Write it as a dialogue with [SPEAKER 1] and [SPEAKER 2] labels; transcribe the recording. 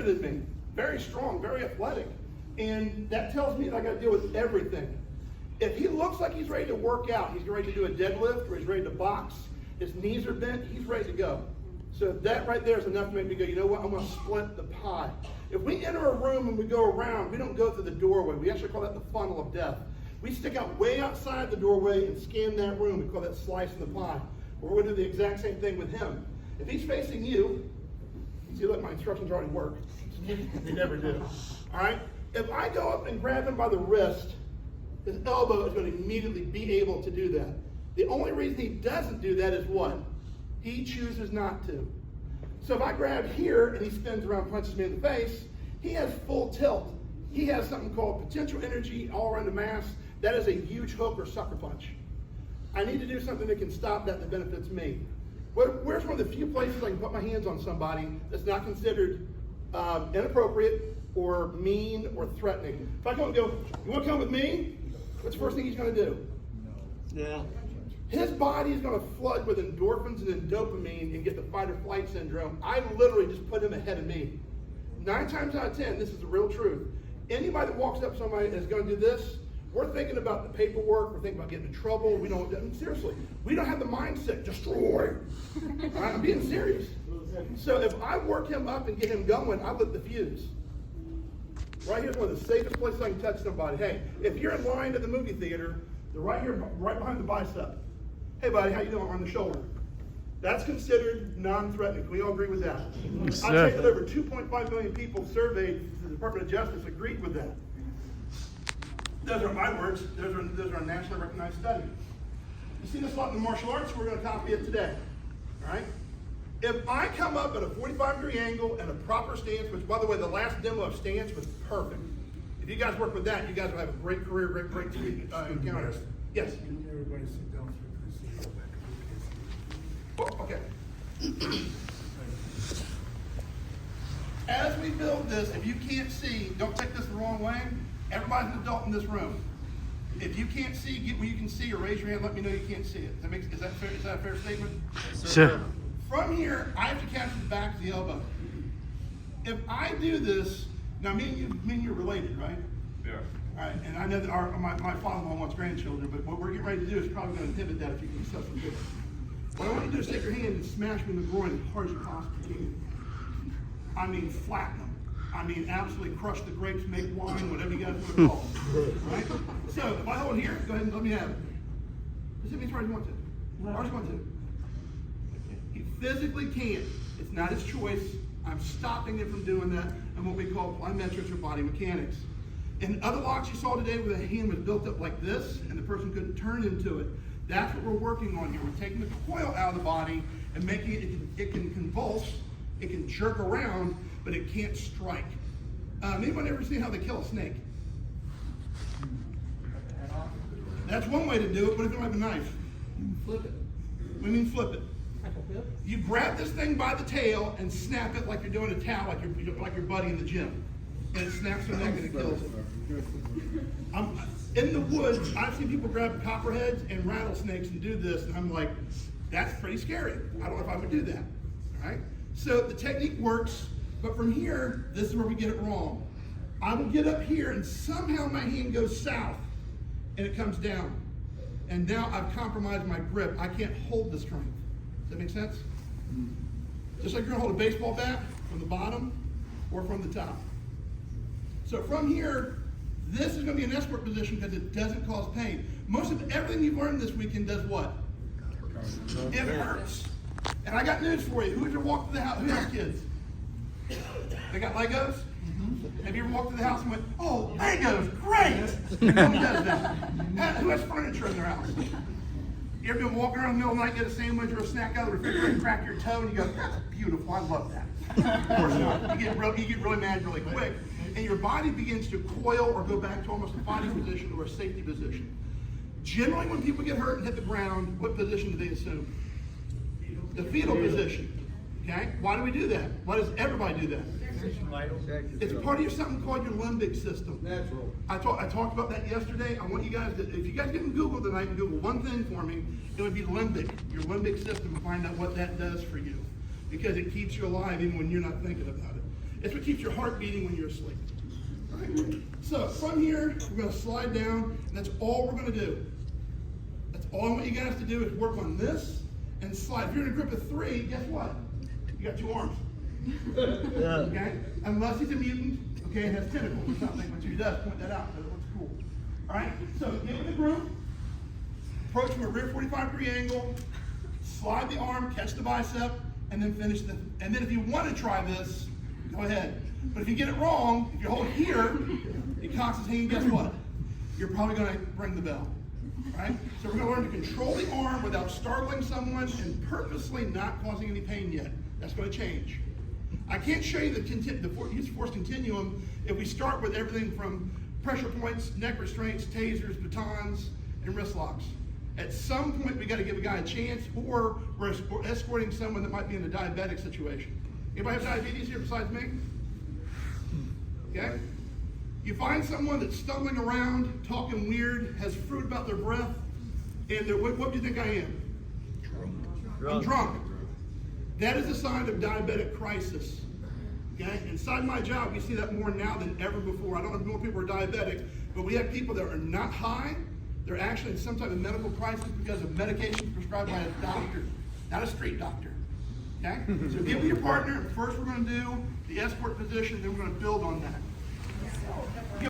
[SPEAKER 1] than me, very strong, very athletic. And that tells me that I got to deal with everything. If he looks like he's ready to work out, he's ready to do a deadlift, or he's ready to box, his knees are bent, he's ready to go. So that right there is enough to make me go, you know what, I'm going to split the pie. If we enter a room and we go around, we don't go through the doorway. We actually call that the funnel of death. We stick out way outside the doorway and scan that room. We call that slicing the pie. We're going to do the exact same thing with him. If he's facing you, see, look, my instructions already work. They never do. All right? If I go up and grab him by the wrist, his elbow is going to immediately be able to do that. The only reason he doesn't do that is what? He chooses not to. So if I grab here and he spins around, punches me in the face, he has full tilt. He has something called potential energy all around the mass. That is a huge hook or sucker punch. I need to do something that can stop that benefits me. Where's one of the few places I can put my hands on somebody that's not considered inappropriate or mean or threatening? If I come and go, you want to come with me? What's the first thing he's going to do?
[SPEAKER 2] Yeah.
[SPEAKER 1] His body is going to flood with endorphins and then dopamine and get the fight or flight syndrome. I literally just put him ahead of me. 9 times out of 10, this is the real truth. Anybody that walks up to somebody and is going to do this, we're thinking about the paperwork, we're thinking about getting in trouble, we don't, I mean, seriously, we don't have the mindset, destroy. I'm being serious. So if I work him up and get him going, I lit the fuse. Right here's one of the safest places I can touch somebody. Hey, if you're in line at the movie theater, they're right here, right behind the bicep. Hey buddy, how you doing? On the shoulder. That's considered non-threatening. Can we all agree with that? I'd say that over 2.5 million people surveyed, the Department of Justice agreed with that. Those are my words. Those are a nationally recognized study. You see this a lot in the martial arts, we're going to copy it today. All right? If I come up at a 45-degree angle and a proper stance, which, by the way, the last demo of stance was perfect. If you guys work with that, you guys will have a great career, great encounters. Yes?
[SPEAKER 3] Can everybody sit down for a
[SPEAKER 1] Okay. As we build this, if you can't see, don't take this the wrong way. Everybody's an adult in this room. If you can't see, get where you can see, or raise your hand. Let me know you can't see it. Is that fair? Is that a fair statement?
[SPEAKER 2] Sure.
[SPEAKER 1] From here, I have to capture the back of the elbow. If I do this, now me and you're related, right?
[SPEAKER 4] Yeah.
[SPEAKER 1] All right, and I know that my father-in-law wants grandchildren, but what we're getting ready to do is probably going to inhibit that if you can stuff some good. What I want you to do is take your hand and smash me in the groin as hard as you possibly can. I mean, flatten them. I mean, absolutely crush the grapes, make wine, whatever you guys want to call it. Right? So if I hold here, go ahead and let me have it. Just hit me as hard as you want to. As hard as you want to. He physically can't. It's not his choice. I'm stopping him from doing that and what we call plyometrics or body mechanics. In other locks you saw today where the hand was built up like this and the person couldn't turn into it, that's what we're working on here. We're taking the coil out of the body and making it can convulse, it can jerk around, but it can't strike. Anyone ever seen how they kill a snake? That's one way to do it, but if you don't have a knife, flip it. What do you mean flip it? You grab this thing by the tail and snap it like you're doing a towel, like your buddy in the gym. And it snaps their neck and it kills it. In the woods, I've seen people grab copperheads and rattlesnakes and do this, and I'm like, that's pretty scary. I don't know if I would do that. All right? So the technique works, but from here, this is where we get it wrong. I will get up here and somehow my hand goes south and it comes down. And now I've compromised my grip. I can't hold the strength. Does that make sense? Just like you're gonna hold a baseball bat from the bottom or from the top. So from here, this is gonna be an escort position because it doesn't cause pain. Most of everything you've learned this weekend does what? It hurts. And I got news for you. Who's ever walked to the house? Who has kids? They got Legos? Have you ever walked to the house and went, oh, Legos, great! Who does that? Who has furniture in their house? You ever been walking around in the middle of the night, get a sandwich or a snack out of the refrigerator and crack your toe and you go, that's beautiful, I love that. Of course not. You get really mad really quick and your body begins to coil or go back to almost a fighting position or a safety position. Generally when people get hurt and hit the ground, what position do they assume? The fetal position. Okay? Why do we do that? Why does everybody do that? It's part of something called your limbic system.
[SPEAKER 3] Natural.
[SPEAKER 1] I talked about that yesterday. I want you guys to, if you guys get in Google tonight and Google one thing for me, it would be limbic, your limbic system, and find out what that does for you. Because it keeps you alive even when you're not thinking about it. It's what keeps your heart beating when you're asleep. All right? So from here, we're going to slide down, and that's all we're going to do. That's all I want you guys to do is work on this and slide. If you're in a group of 3, guess what? You got 2 arms. Okay? Unless he's a mutant, okay, and has tentacles or something, which he does, point that out, because it looks cool. All right? So get with the group, approach from a rear 45-degree angle, slide the arm, catch the bicep, and then finish the, and then if you want to try this, go ahead. But if you get it wrong, if you hold here, your cox is hanging, guess what? You're probably going to ring the bell. Right? So we're going to learn to control the arm without startling someone and purposely not causing any pain yet. That's going to change. I can't show you the use force continuum if we start with everything from pressure points, neck restraints, tasers, batons, and wrist locks. At some point, we got to give a guy a chance, or we're escorting someone that might be in a diabetic situation. Anybody have diabetes here besides me? Okay? You find someone that's stumbling around, talking weird, has fruit about their breath, and what do you think I am? Drunk. I'm drunk. That is a sign of diabetic crisis. Okay? Inside my job, we see that more now than ever before. I don't know if more people are diabetic, but we have people that are not high. They're actually in some type of medical crisis because of medications prescribed by a doctor, not a street doctor. Okay? So get with your partner. First, we're going to do the escort position, then we're going to build on that.